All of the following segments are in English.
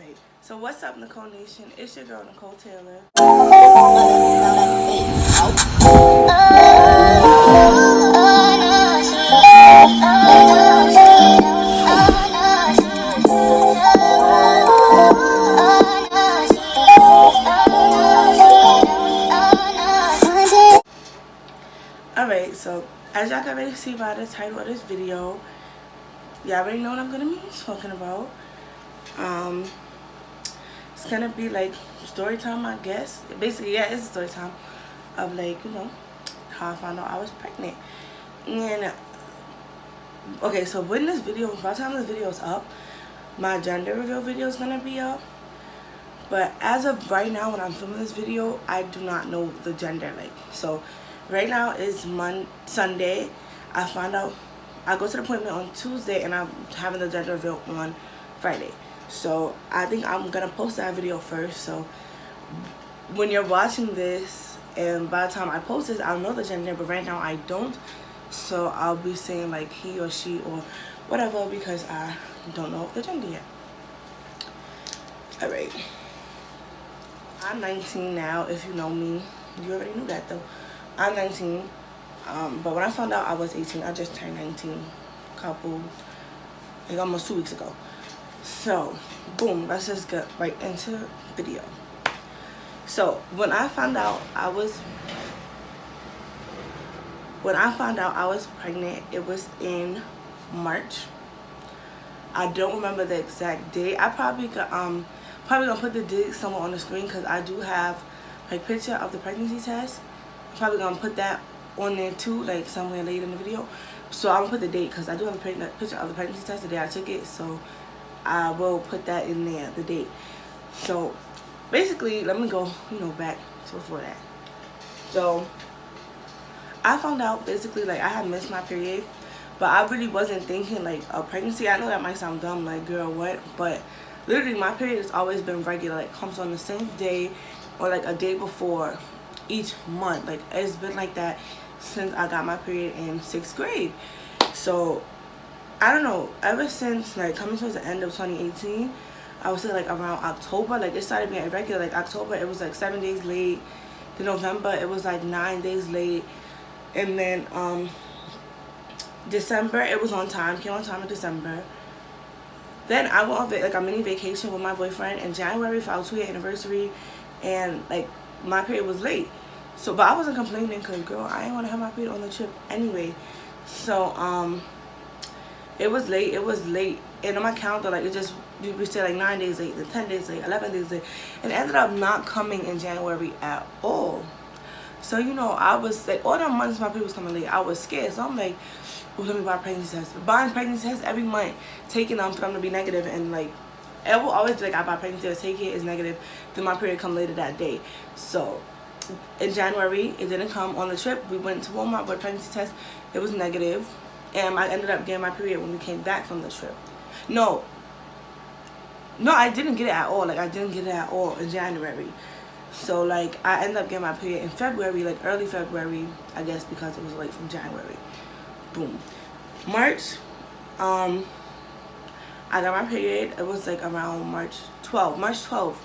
Alright, so what's up, Nicole Nation? It's your girl, Nicole Taylor. Alright, so as y'all can already see by the title of this video, y'all already know what I'm gonna be talking about. It's gonna be like story time, I guess. Basically, yeah, it's a story time of, like, you know, how I found out I was pregnant. And okay, so when this video, by the time this video is up, my gender reveal video is gonna be up. But as of right now, when I'm filming this video, I do not know the gender. Like, so right now is Sunday. I found out, I go to the appointment on Tuesday, and I'm having the gender reveal on Friday. So I think I'm gonna post that video first. So when you're watching this, and by the time I post this, I'll know the gender. But right now I don't. So I'll be saying like he or she or whatever, because I don't know the gender yet. Alright. I'm 19 now. If you know me, you already knew that though. I'm 19. But when I found out I was 18, I just turned 19 like almost 2 weeks ago. So, boom, let's just get right into the video. So, when I found out I was pregnant, it was in March. I don't remember the exact date. I probably gonna put the date somewhere on the screen, because I do have like picture of the pregnancy test. I'm probably gonna put that on there too, like somewhere later in the video. So I'm gonna put the date, because I do have a picture of the pregnancy test the day I took it. So I will put that in there, the date. So basically, let me go, you know, back to before that. So I found out basically like I had missed my period, but I really wasn't thinking like a pregnancy. I know that might sound dumb, like girl what, but literally my period has always been regular. Like comes on the same day or like a day before each month. Like it's been like that since I got my period in 6th grade. So I don't know, ever since like coming towards the end of 2018, I would say like around October, like it started being irregular. Like October it was like 7 days late, then November it was like 9 days late, and then December it was on time, came on time in December. Then I went on like a mini vacation with my boyfriend in January for our 2-year anniversary, and like my period was late. So but I wasn't complaining, because girl, I didn't want to have my period on the trip anyway. So it was late, and on my calendar, like it just, you would say like 9 days late, then 10 days late, 11 days late, and it ended up not coming in January at all. So you know, I was like, all the months my period was coming late, I was scared. So I'm like, oh, let me buy a pregnancy test. But buying pregnancy tests every month, taking them for them to be negative, and like it will always be like I buy pregnancy test, take it, it's negative, then my period come later that day. So in January it didn't come. On the trip we went to Walmart with a pregnancy test, it was negative, and I ended up getting my period when we came back from the trip. No, I didn't get it at all. Like I didn't get it at all in January. So like I ended up getting my period in February, like early February, I guess, because it was late from January. Boom. March, I got my period. It was like around March 12th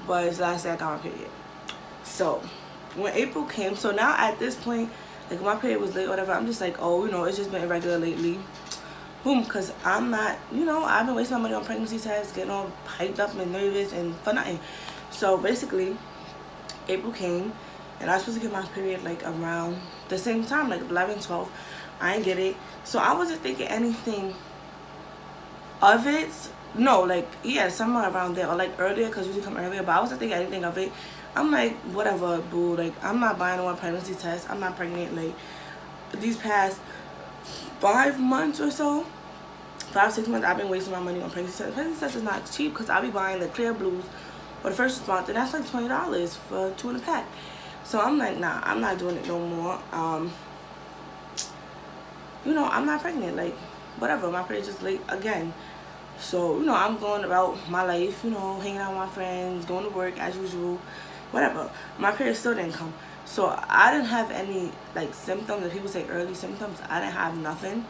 was the last day I got my period. So when April came, so now at this point, like my period was late or whatever, I'm just like, oh, you know, it's just been irregular lately. Boom, because I'm not, you know, I've been wasting my money on pregnancy tests, getting all hyped up and nervous and for nothing. So basically, April came, and I was supposed to get my period like around the same time, like 11, 12. I didn't get it. So I wasn't thinking anything of it. No, like, yeah, somewhere around there, or like earlier, because usually come earlier, but I wasn't thinking anything of it. I'm like, whatever, boo. Like, I'm not buying one pregnancy test. I'm not pregnant. Like, these past 5 months or so, 5-6 months, I've been wasting my money on pregnancy tests. Pregnancy test is not cheap, because I'll be buying the Clear Blues or the First Response, and that's like $20 for 2 in a pack. So I'm like, nah, I'm not doing it no more. You know, I'm not pregnant. Like, whatever, my period's just late again. So, you know, I'm going about my life, you know, hanging out with my friends, going to work as usual, whatever. My period still didn't come. So I didn't have any like symptoms, that people say early symptoms. I didn't have nothing.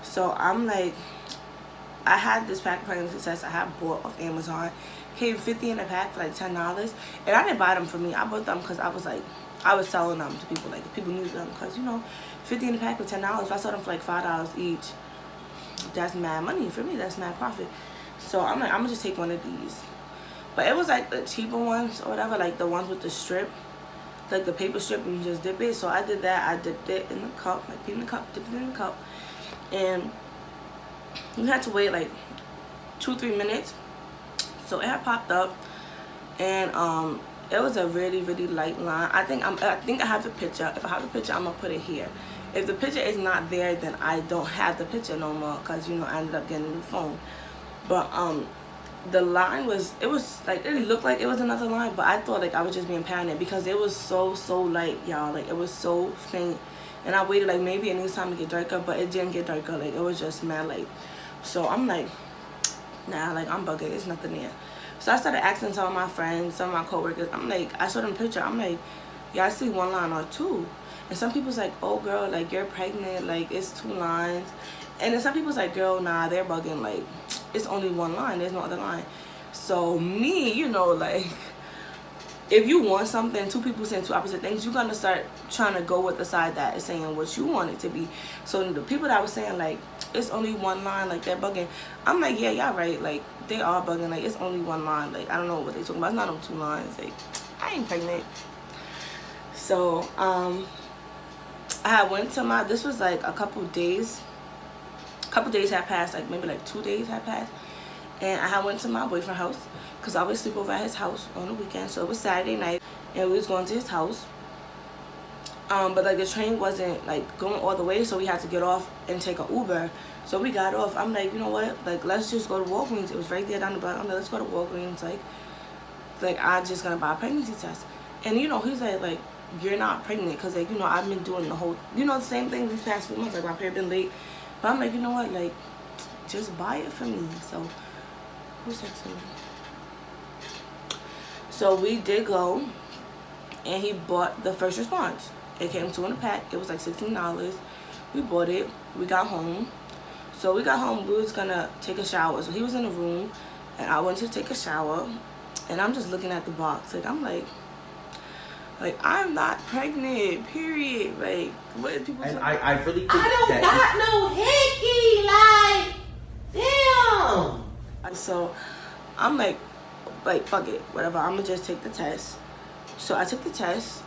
So I'm like, I had this pack of pregnancy tests I had bought off Amazon. Came 50 in a pack for like $10, and I didn't buy them for me. I bought them because I was like, I was selling them to people, like people needed them, because you know, 50 in a pack for $10. If I sold them for like $5 each, that's mad money for me. That's mad profit. So I'm like, I'm gonna just take one of these. But it was like the cheaper ones or whatever, like the ones with the strip, like the paper strip, and you just dip it. So I did that. I dipped it in the cup, like in the cup, dipped it in the cup, and you had to wait like 2-3 minutes. So it had popped up, and it was a really light line. I think I have the picture. If I have the picture, I'm gonna put it here. If the picture is not there, then I don't have the picture no more, because you know I ended up getting a new phone. But the line was, it was like, it looked like it was another line, but I thought like I was just being paranoid, because it was so light, y'all. Like it was so faint, and I waited like maybe it needs time to get darker, but it didn't get darker. Like it was just mad light. So I'm like, nah, like I'm bugging, it's nothing there. So I started asking some of my friends, some of my coworkers. I'm like, I showed them a picture. I'm like, yeah, I see one line or two. And some people's like, oh girl, like you're pregnant, like it's 2 lines. And then some people's like, girl, nah, they're bugging, like it's only 1 line, there's no other line. So me, you know, like if you want something, 2 people saying 2 opposite things, you're gonna start trying to go with the side that is saying what you want it to be. So the people that was saying like it's only 1 line, like they're bugging, I'm like, yeah, y'all right, like they are bugging, like it's only 1 line, like I don't know what they talking about, it's not on 2 lines, like I ain't pregnant. So I had went to my, this was like a couple days had passed, like maybe like 2 days had passed, and I had went to my boyfriend's house, because I always sleep over at his house on the weekend. So it was Saturday night, and we was going to his house. But like the train wasn't like going all the way, so we had to get off and take an Uber. So we got off. I'm like, you know what? Like let's just go to Walgreens. It was right there down the block. I'm like, let's go to Walgreens. Like I'm just gonna buy a pregnancy test. And you know, he's like you're not pregnant, because like you know I've been doing the whole, you know, the same thing these past few months. Like my period been late, but I'm like, you know what? Like just buy it for me. So who's texting me? So we did go, and he bought the first response. It came 2 in a pack. It was like $16. We bought it. We got home. So we got home. We was gonna take a shower. So he was in the room, and I went to take a shower, and I'm just looking at the box. Like I'm like I'm not pregnant. Period. Like what did people? And I really think I don't got no hickey. Like damn. So I'm like fuck it, whatever, I'm gonna just take the test. So I took the test.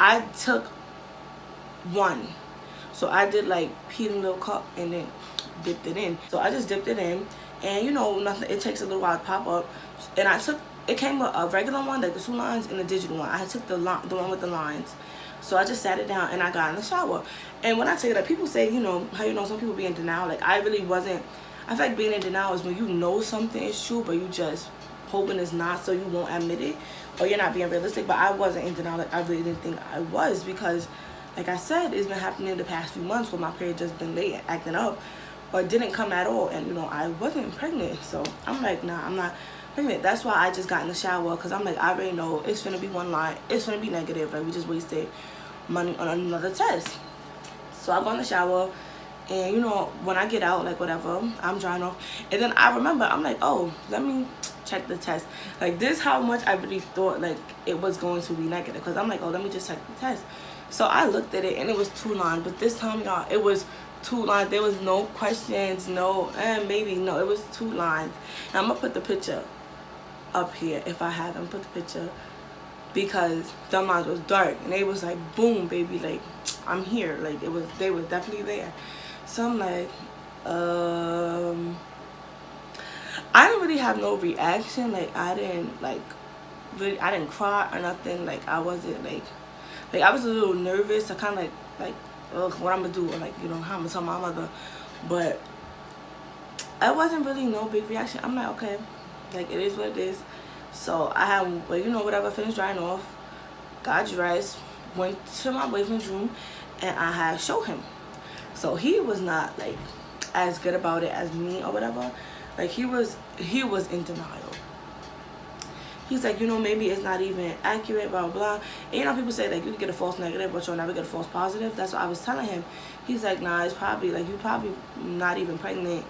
I took 1. So I did like pee in a little cup and then dipped it in. So I just dipped it in, and you know, nothing, it takes a little while to pop up. And I took, it came with a regular one, like the 2 lines, and a digital one. I took the one with the lines. So I just sat it down and I got in the shower. And when I take it up, people say, you know, how you know some people be in denial. Like I really wasn't. I feel like being in denial is when you know something is true, but you just hoping it's not, so you won't admit it, or you're not being realistic. But I wasn't in denial. Like I really didn't think I was, because like I said, it's been happening the past few months where my period just been late, acting up, or didn't come at all. And you know, I wasn't pregnant. So I'm like, nah, I'm not pregnant. That's why I just got in the shower, because I'm like, I already know it's gonna be 1 line, it's gonna be negative. Like we just wasted money on another test. So I go in the shower, and you know, when I get out, like whatever, I'm drying off, and then I remember, I'm like, oh, let me check the test. Like this, how much I really thought like it was going to be negative, because I'm like, oh, let me just check the test. So I looked at it, and it was 2 lines, but this time, y'all, it was 2 lines. There was no questions, no, maybe, no, it was 2 lines. And I'm gonna put the picture up here if I had them. Put the picture, because them lines was dark, and they was like, boom, baby, like I'm here. Like they was definitely there. So I'm like, I didn't really have no reaction. Like I didn't I didn't cry or nothing. Like I wasn't like I was a little nervous. I kind of like ugh, what I'm gonna do, or like, you know, how I'm gonna tell my mother. But I wasn't really no big reaction. I'm like, okay, like it is what it is. So I had, well, you know, whatever, finished drying off, got dressed, went to my boyfriend's room, and I had showed him. So he was not like as good about it as me or whatever. Like he was in denial. He's like, you know, maybe it's not even accurate, blah, blah, blah. And you know, people say, like, you can get a false negative, but you'll never get a false positive. That's what I was telling him. He's like, nah, it's probably, like, you probably not even pregnant.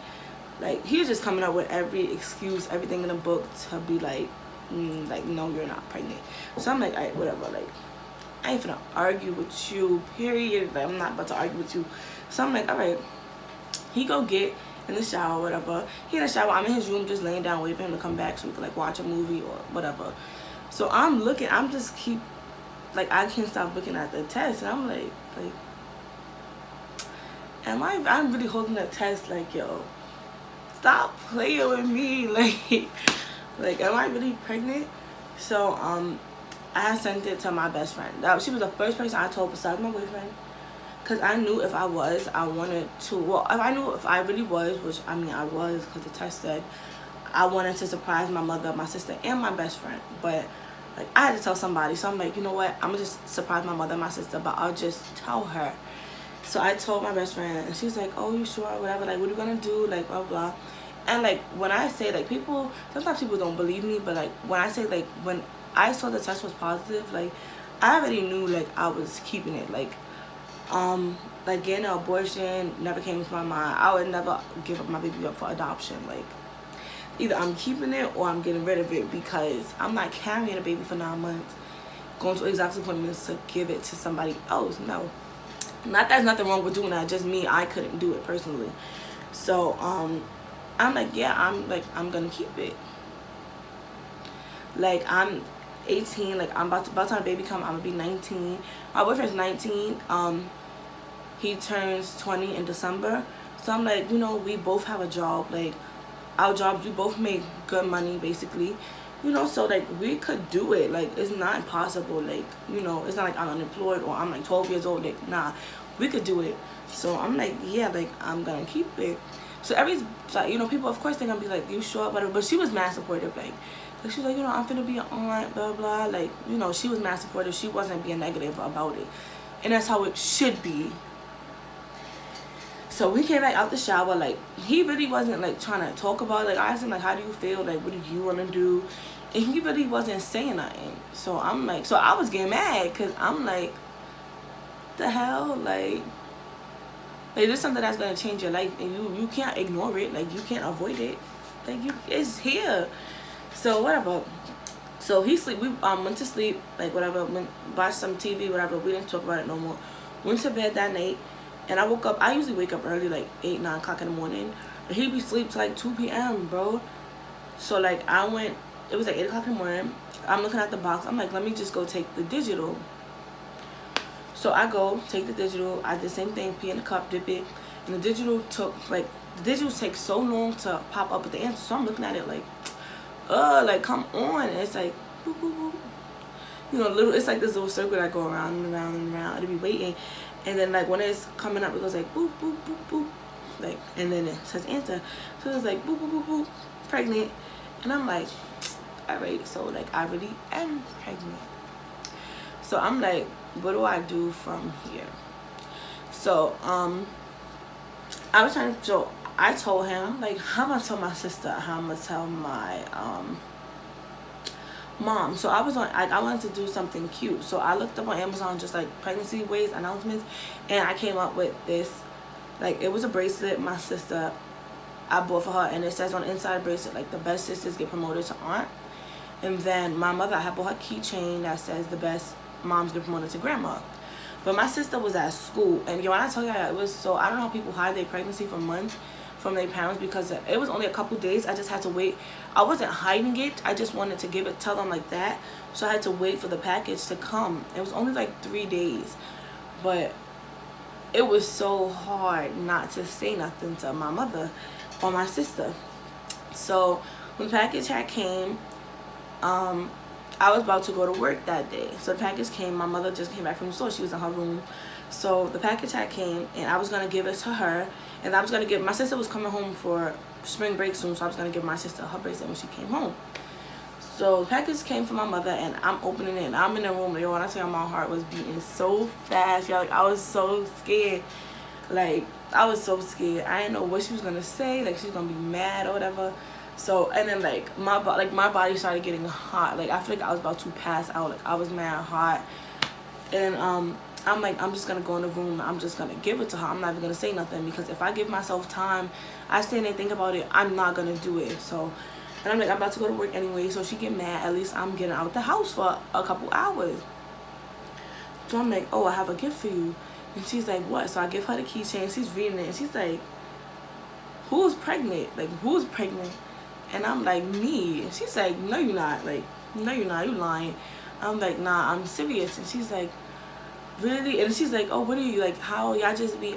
Like, he was just coming up with every excuse, everything in the book to be like, no, you're not pregnant. So I'm like, all right, whatever. Like, I ain't finna argue with you, period. Like, I'm not about to argue with you. So I'm like, all right. He go get in the shower, whatever. He in the shower. I'm in his room just laying down waiting for him to come back so we could, like, watch a movie or whatever. So I'm looking. I'm just like, I can't stop looking at the test. And I'm like, I'm really holding that test like, yo, stop playing with me. Like, am I really pregnant? So, I sent it to my best friend. She was the first person I told besides my boyfriend. Because I knew if I was, I wanted to, well, if I knew if I really was, which, I mean, I was, because the test said, I wanted to surprise my mother, my sister, and my best friend. But, like, I had to tell somebody. So I'm like, you know what? I'm going to just surprise my mother and my sister, but I'll just tell her. So I told my best friend, and she's like, oh, you sure? Whatever. Like, what are you going to do? Like, blah, blah. And, like, when I say, like, sometimes people don't believe me, but, like, when I say, like, when I saw the test was positive, like, I already knew, like, I was keeping it. Like, getting an abortion never came to my mind. I would never give up my baby up for adoption. Like, either I'm keeping it or I'm getting rid of it, because I'm not carrying a baby for 9 months, going to exact appointments to give it to somebody else. No. Not that there's nothing wrong with doing that, just me, I couldn't do it personally. So, I'm like, yeah, I'm gonna keep it. Like, I'm 18, like, I'm about to, by the time the baby come, I'm gonna be 19. My boyfriend's 19. He turns 20 in December. So I'm like, you know, we both have a job. Like, our jobs, we both make good money, basically. You know, so, like, we could do it. Like, it's not impossible. Like, you know, it's not like I'm unemployed or I'm, like, 12 years old. Like, nah, we could do it. So I'm like, yeah, like, I'm gonna keep it. So you know, people, of course, they're gonna be like, you sure? But she was mad supportive. Like, she was like, you know, I'm finna be an aunt, blah, blah. Like, you know, she was mad supportive. She wasn't being negative about it. And that's how it should be. So we came back out the shower. Like, he really wasn't, like, trying to talk about it. Like, I asked him, like, how do you feel? Like, what do you want to do? And he really wasn't saying nothing. So I'm like, so I was getting mad, because I'm like, the hell? Like, this is something that's going to change your life, and you can't ignore it. Like, you can't avoid it. Like, it's here. So, whatever. So, we went to sleep, like, whatever, watched some TV, whatever. We didn't talk about it no more. Went to bed that night, and I woke up. I usually wake up early, like 8, 9 o'clock in the morning. But he'd be asleep till, like, 2 p.m., bro. So, like, it was like 8 o'clock in the morning. I'm looking at the box. I'm like, let me just go take the digital. So I go take the digital. I did the same thing, pee in the cup, dip it. And the digital takes so long to pop up with the answer. So I'm looking at it like, like, come on. And it's like, boop, boop, boop. You know, it's like this little circle that go around and around and around. It'll be waiting. And then, like, when it's coming up, it goes like, boop, boop, boop, boop. Like, and then it says answer. So it's like, boop, boop, boop, boop, pregnant. And I'm like, all right, so, like, I really am pregnant. So I'm like, what do I do from here? So, I was trying to, so I told him, like, how am I tell my sister, how I'm gonna tell my, mom. So I was on, I wanted to do something cute. So I looked up on Amazon, just, like, pregnancy ways, announcements, and I came up with this. Like, it was a bracelet my sister, I bought for her, and it says on the inside bracelet, like, the best sisters get promoted to aunt. And then my mother, I bought her keychain that says the best moms get promoted to grandma. But my sister was at school, and when I tell you, it was so, I don't know how people hide their pregnancy for months from their parents, because it was only a couple days. I just had to wait. I wasn't hiding it. I just wanted to tell them like that. So I had to wait for the package to come. It was only like 3 days, but it was so hard not to say nothing to my mother or my sister. So when the package had came, I was about to go to work that day. So the package came. My mother just came back from the store. She was in her room. So the package had came, and I was going to give it to her. And I was going to give, my sister was coming home for spring break soon, so I was going to give my sister her bracelet when she came home. So the package came from my mother, and I'm opening it, and I'm in the room. Yo, when I tell you, my heart was beating so fast. Yo, like, I was so scared. Like, I was so scared. I didn't know what she was going to say. Like, she was going to be mad or whatever. So, and then like my body started getting hot. Like I feel like I was about to pass out. Like I was mad hot. And I'm like, I'm just gonna go in the room and I'm just gonna give it to her. I'm not even gonna say nothing, because if I give myself time, I stand there and think about it, I'm not gonna do it. So, and I'm like, I'm about to go to work anyway, so she get mad. At least I'm getting out the house for a couple hours. So I'm like, oh, I have a gift for you. And she's like, what? So I give her the keychain. She's reading it and she's like, who's pregnant? Like, who's pregnant? And I'm like, me. And she's like, no, you're not. Like, no, you're not. You lying. I'm like, nah, I'm serious. And she's like, really? And she's like, oh, what are you, like, how y'all just be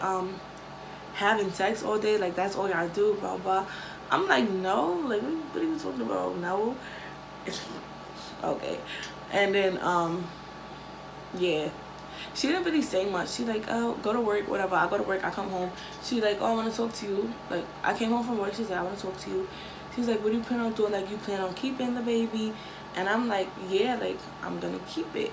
having sex all day? Like, that's all y'all do, blah blah. I'm like, no. Like, what are you talking about? No. Okay. And then yeah, she didn't really say much. She like, oh, go to work, whatever. I go to work, I come home. She like, oh, I want to talk to you. Like, I came home from work. She's like, I want to talk to you. She's like, what do you plan on doing? Like, you plan on keeping the baby? And I'm like, yeah, like, I'm gonna keep it.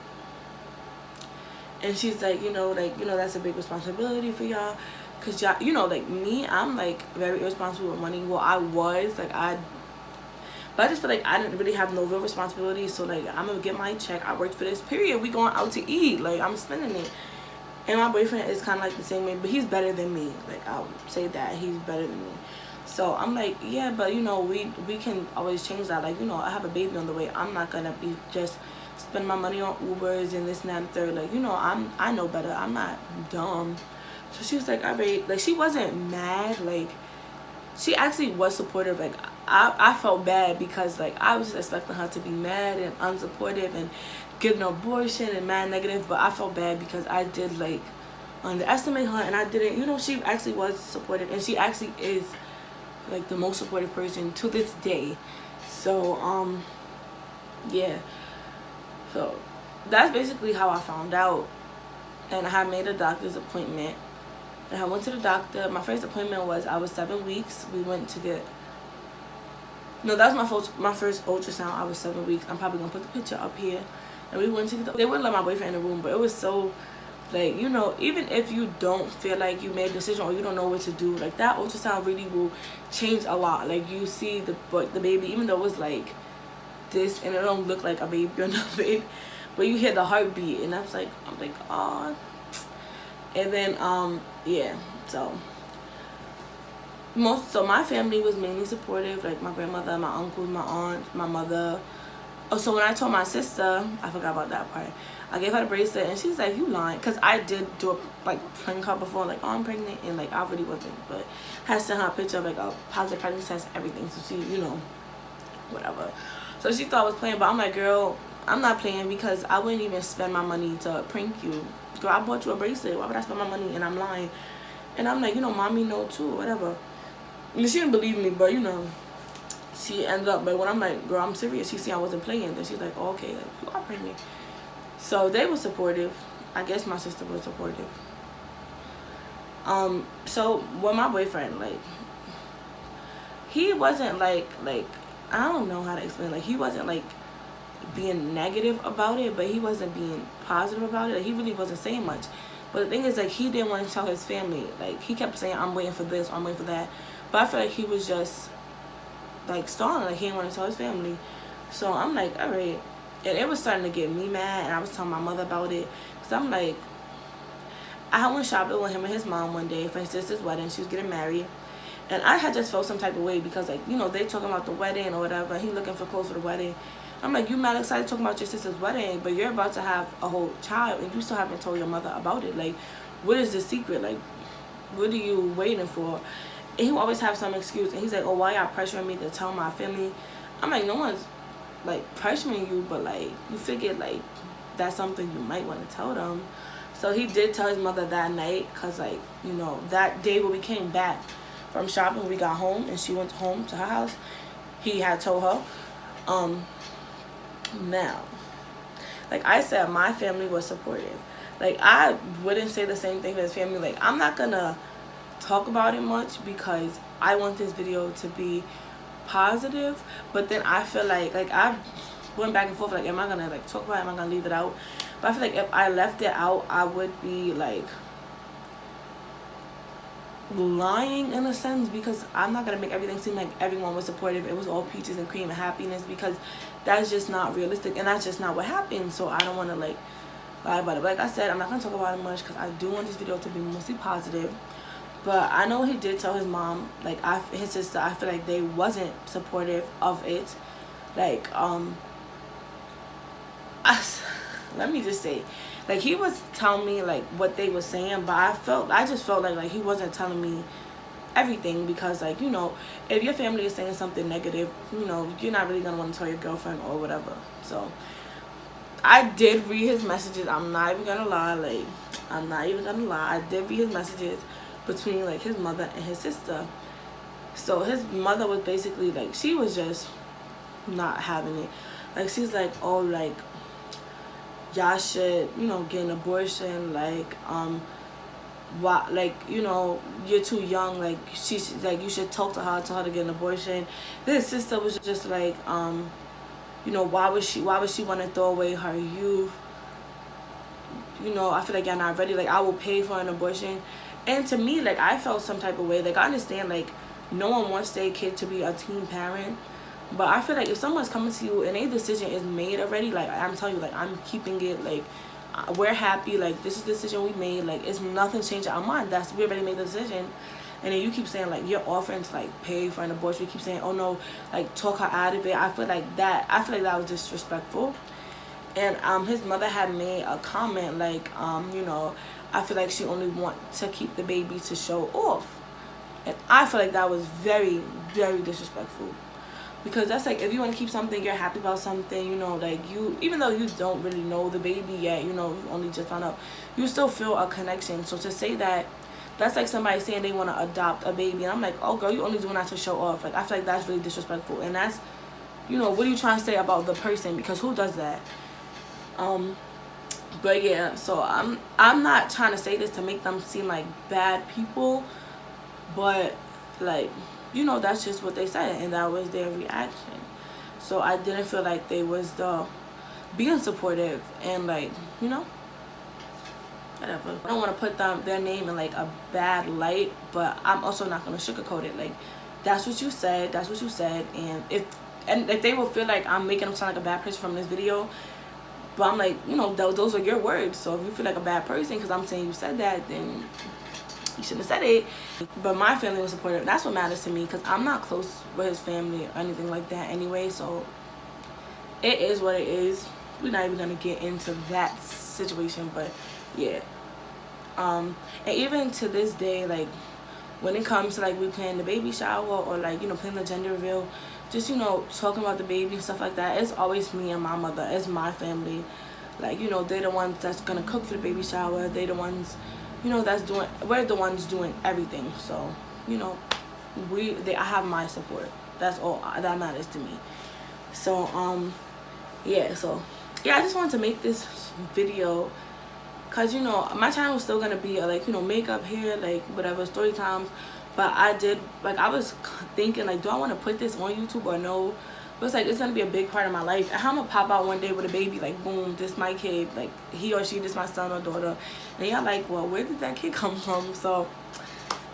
And she's like, that's a big responsibility for y'all, because y'all, like me, I'm like very irresponsible with money. Well, I was like, but I just feel like I didn't really have no real responsibility. So like, I'm gonna get my check, I worked for this, period. We going out to eat, like I'm spending it. And my boyfriend is kind of like the same way, but he's better than me. Like, I'll say that he's better than me. So I'm like, yeah, but we can always change that. Like, I have a baby on the way. I'm not gonna be just spend my money on Ubers and this and that and third. Like, I know better. I'm not dumb. So she was like, all right. Like, she wasn't mad. Like, she actually was supportive. Like, I felt bad because like I was just expecting her to be mad and unsupportive and get an abortion and mad negative. But I felt bad because I did like underestimate her, and I didn't. She actually was supportive, and she actually is like the most supportive person to this day. So yeah. So that's basically how I found out. And I had made a doctor's appointment. And I went to the doctor. My first appointment was, I was 7 weeks. We went to get... No, that was my first ultrasound. I was 7 weeks. I'm probably going to put the picture up here. And we went to get they wouldn't let my boyfriend in the room. But it was so... Like, even if you don't feel like you made a decision or you don't know what to do, like, that ultrasound really will change a lot. Like, you see the baby, even though it was like this and it don't look like a baby or nothing, but you hear the heartbeat, and I'm like, oh. And then yeah, so my family was mainly supportive, like my grandmother, my uncles, my aunt, my mother. Oh, so when I told my sister, I forgot about that part. I gave her the bracelet, and she's like, you lying, because I did do a prank call before, like, oh, I'm pregnant, and like I really wasn't, but I had sent her a picture of like a positive pregnancy test, everything, so she, whatever. So she thought I was playing, but I'm like, girl, I'm not playing, because I wouldn't even spend my money to prank you. Girl, I bought you a bracelet. Why would I spend my money? And I'm lying. And I'm like, mommy know too, whatever. And she didn't believe me, but she ended up. But when I'm like, girl, I'm serious. She see I wasn't playing. Then she's like, oh, okay, like, you are pregnant. So they were supportive. I guess my sister was supportive. So with my boyfriend, like, he wasn't like I don't know how to explain. Like, he wasn't like being negative about it, but he wasn't being positive about it. Like, he really wasn't saying much. But the thing is, like, he didn't want to tell his family. Like, he kept saying, I'm waiting for this, I'm waiting for that. But I feel like he was just like stalling. Like, he didn't want to tell his family. So I'm like, all right. And it was starting to get me mad, and I was telling my mother about it, because I'm like, I went shopping with him and his mom one day for his sister's wedding. She was getting married. And I had just felt some type of way because, like, they talking about the wedding or whatever. He looking for clothes for the wedding. I'm like, you mad excited talking about your sister's wedding, but you're about to have a whole child and you still haven't told your mother about it. Like, what is the secret? Like, what are you waiting for? And he will always have some excuse. And he's like, oh, why y'all pressuring me to tell my family? I'm like, no one's, like, pressuring you, but, like, you figured, like, that's something you might want to tell them. So he did tell his mother that night because, like, that day when we came back from shopping, we got home and she went home to her house, he had told her. Now, like I said, my family was supportive. Like, I wouldn't say the same thing to his family. Like, I'm not gonna talk about it much because I want this video to be positive, but then I feel like I went back and forth, like, am I gonna like talk about it, am I gonna leave it out? But I feel like if I left it out, I would be like, lying in a sense, because I'm not gonna make everything seem like everyone was supportive, it was all peaches and cream and happiness, because that's just not realistic and that's just not what happened. So I don't want to like lie about it. But like I said, I'm not gonna talk about it much because I do want this video to be mostly positive. But I know he did tell his mom, like his sister, I feel like they wasn't supportive of it. Like let me just say, like, he was telling me like what they were saying, but I just felt like he wasn't telling me everything, because like, you know, if your family is saying something negative, you know, you're not really gonna want to tell your girlfriend or whatever. So I did read his messages. I'm not even gonna lie, like, I'm not even gonna lie, I did read his messages between like his mother and his sister. So his mother was basically like, she was just not having it. Like, she's like, oh, like, y'all should, you know, get an abortion, like, what, like, you know, you're too young, like, she's like, you should talk to her, tell her to get an abortion. His sister was just like, you know, why would she want to throw away her youth? You know, I feel like y'all not ready, like, I will pay for an abortion. And to me, like, I felt some type of way. Like, I understand, like, no one wants their kid to be a teen parent, but I feel like if someone's coming to you and a decision is made already, like, I'm telling you, like, I'm keeping it, like, we're happy, like, this is the decision we made, like, it's nothing changed our mind, we already made the decision. And then you keep saying, like, you're offering to, like, pay for an abortion, you keep saying, oh no, like, talk her out of it. I feel like that was disrespectful. And his mother had made a comment like, you know, I feel like she only wants to keep the baby to show off. And I feel like that was very, very disrespectful. Because that's like, if you want to keep something, you're happy about something, you know, like, you, even though you don't really know the baby yet, you know, you only just found out, you still feel a connection. So to say that, that's like somebody saying they want to adopt a baby, and I'm like, oh girl, you only doing that to show off. Like, I feel like that's really disrespectful. And that's, you know, what are you trying to say about the person? Because who does that? But yeah, so I'm not trying to say this to make them seem like bad people, but like, you know, that's just what they said, and that was their reaction. So I didn't feel like they was being supportive, and like, you know, whatever. I don't want to put their name in like a bad light, but I'm also not going to sugarcoat it. Like, that's what you said, and if they will feel like I'm making them sound like a bad person from this video, but I'm like, you know, those are your words. So if you feel like a bad person because I'm saying you said that, then you shouldn't have said it. But my family was supportive. That's what matters to me, because I'm not close with his family or anything like that anyway. So it is what it is. We're not even going to get into that situation. But yeah. And even to this day, like, when it comes to like we planning the baby shower or like, you know, planning the gender reveal, just, you know, talking about the baby and stuff like that, it's always me and my mother. It's my family. Like, you know, they're the ones that's gonna cook for the baby shower. They're the ones, you know, we're the ones doing everything. So, you know, I have my support. That's all that matters to me. So yeah, so yeah, I just wanted to make this video because, you know, my channel is still gonna be like, you know, makeup, hair, like whatever, story times. But I was thinking, like, do I want to put this on YouTube or no? But it's like, it's gonna be a big part of my life, and I'm gonna pop out one day with a baby, like, boom, this my kid, like, he or she, this my son or daughter, and y'all like, well, where did that kid come from? So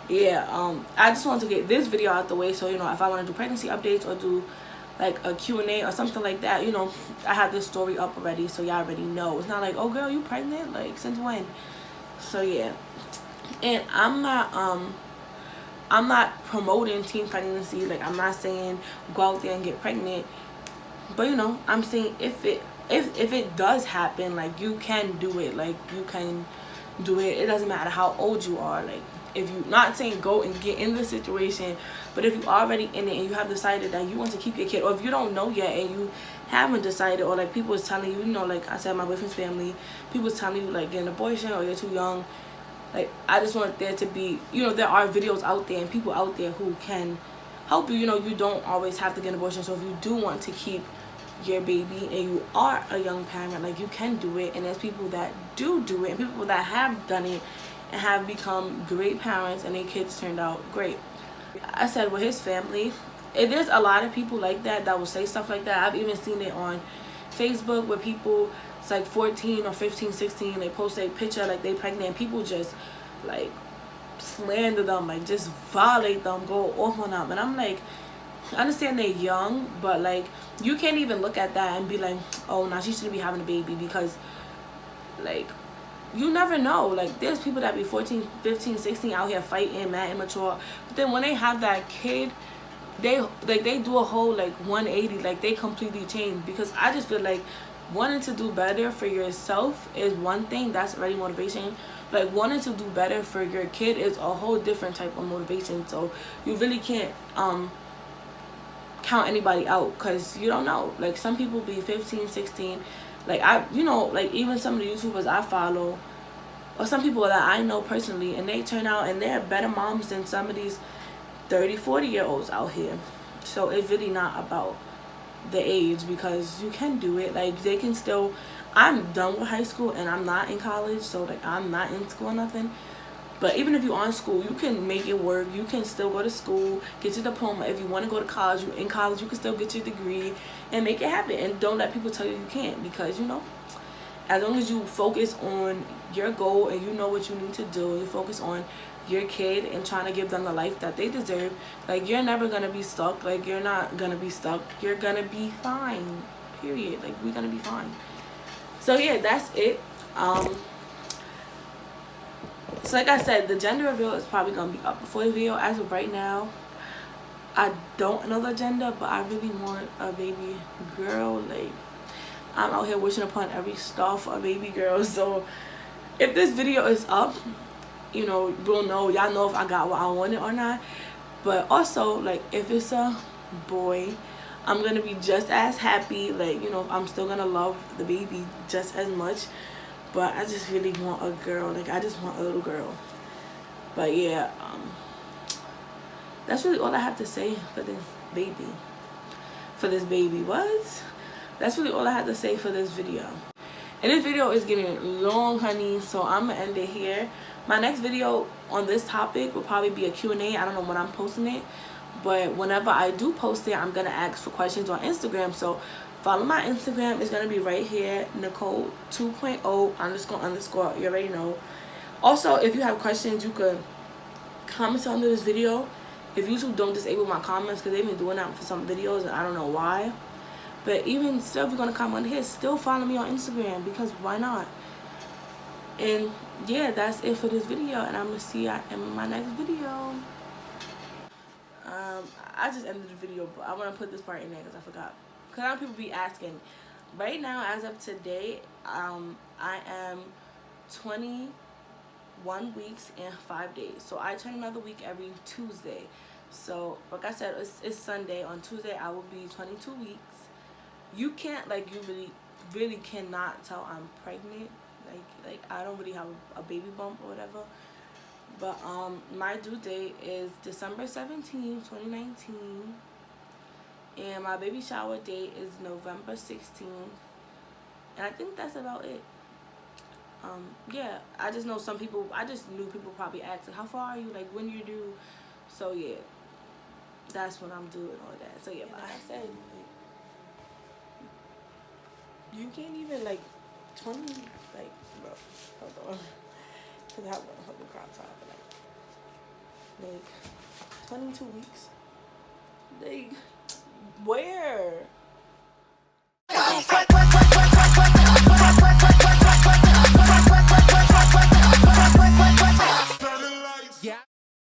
yeah, I just wanted to get this video out the way, so, you know, if I want to do pregnancy updates or do like a Q&A or something like that, you know, I have this story up already, so y'all already know. It's not like, oh girl, you pregnant, like, since when? So yeah. And I'm not promoting teen pregnancy. Like, I'm not saying go out there and get pregnant, but, you know, I'm saying if it does happen, like, you can do it. Like, you can do it. It doesn't matter how old you are. Like, if you, not saying go and get in the situation, but if you're already in it and you have decided that you want to keep your kid, or if you don't know yet and you haven't decided, or like people is telling you, you know, like I said, my boyfriend's family, people is telling you like get an abortion or you're too young. Like, I just want there to be, you know, there are videos out there and people out there who can help you. You know, you don't always have to get an abortion. So if you do want to keep your baby and you are a young parent, like, you can do it. And there's people that do it, and people that have done it and have become great parents and their kids turned out great. I said with his family, there's a lot of people like that will say stuff like that. I've even seen it on Facebook where people, it's like 14 or 15, 16, they post a picture like they pregnant, and people just like slander them, like just violate them, go off on them. And I'm like, I understand they're young, but like you can't even look at that and be like, oh, now she shouldn't be having a baby, because like you never know. Like there's people that be 14, 15, 16 out here fighting, mad immature, but then when they have that kid, they do a whole like 180, like they completely change. Because I just feel like wanting to do better for yourself is one thing, that's already motivation. Like wanting to do better for your kid is a whole different type of motivation. So you really can't count anybody out, because you don't know. Like some people be 15, 16, like like even some of the YouTubers I follow, or some people that I know personally, and they turn out and they're better moms than some of these 30, 40-year-olds out here. So it's really not about the age, because you can do it. Like they can still, I'm done with high school and I'm not in college, so like I'm not in school or nothing. But even if you're on school, you can make it work. You can still go to school, get your diploma. If you want to go to college, you in college, you can still get your degree and make it happen. And don't let people tell you you can't, because as long as you focus on your goal and you know what you need to do, you focus on your kid and trying to give them the life that they deserve, like you're never gonna be stuck. Like you're not gonna be stuck. You're gonna be fine. Period. Like we're gonna be fine. So yeah, that's it. So like I said, the gender reveal is probably gonna be up before the video. As of right now, I don't know the gender, but I really want a baby girl. Like I'm out here wishing upon every star for a baby girl. So if this video is up, we'll know, y'all know if I got what I wanted or not. But also, like if it's a boy, I'm gonna be just as happy. Like I'm still gonna love the baby just as much. But I just really want a girl. Like I just want a little girl. But yeah, that's really all I have to say for this baby. That's really all I have to say for this video. And this video is getting long, honey, so I'm gonna end it here. My next video on this topic will probably be a Q&A. I don't know when I'm posting it, but whenever I do post it, I'm gonna ask for questions on Instagram. So follow my Instagram. It's gonna be right here, Nicole 2.0 __ you already know. Also, if you have questions, you could comment under this video. If YouTube don't disable my comments, because they've been doing that for some videos and I don't know why. But even still, if you're gonna comment here, still follow me on Instagram, because why not? And yeah, that's it for this video, and I'm gonna see you in my next video. I just ended the video, but I want to put this part in there because I forgot. Because a lot of people be asking. Right now, as of today, I am 21 weeks and 5 days. So I turn another week every Tuesday. So like I said, it's Sunday. On Tuesday, I will be 22 weeks. You can't, like, you really cannot tell I'm pregnant. Like I don't really have a baby bump or whatever. But my due date is December 17, 2019. And my baby shower date is November 16th. And I think that's about it. Yeah, I just know I just knew people probably asked, how far are you? Like, when you due? So yeah, that's when I'm doing all that. So yeah, like I said, like, you can't even, like, 20, like, bro, hold on. Because I have a whole crop top, like 22 weeks. Like, where?